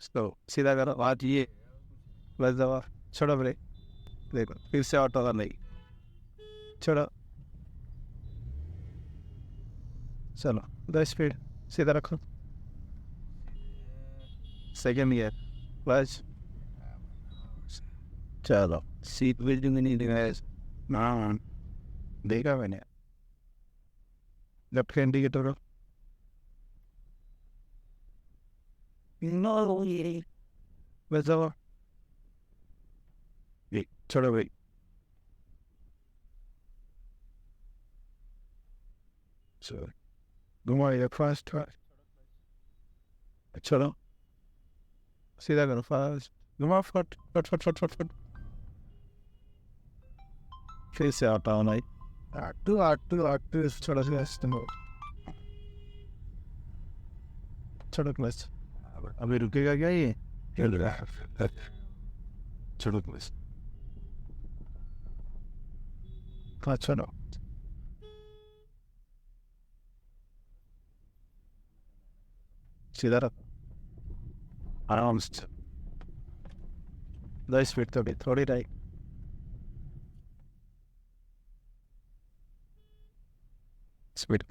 slow सीधा करो हाथ ये बस दबा छोड़ो ब्रेक देखो फिर से ऑटो का नहीं छोड़ो चलो 10 स्पीड सीधा रखो सेकंड गियर बस चलो सीट बेल्ट भी नहीं लगाया हाँ देखा मैंने लेफ्ट का इंडिकेटर नो ये बस दबा ये छोड़ो भाई चलो घुमाइए फास्ट फास्ट चलो सीधा करो फास्ट घुमाओ फट फट फट फट फट फट फिर से आता हूँ नहीं आटू आटू आटू छोड़ा सा छोड़ो क्लच अभी रुकेगा क्या ये चल रहा है छोड़ो क्लच हाँ छोड़ो सीधा रखो आराम से 10 फीट तो भी थोड़ी राइट स्पीड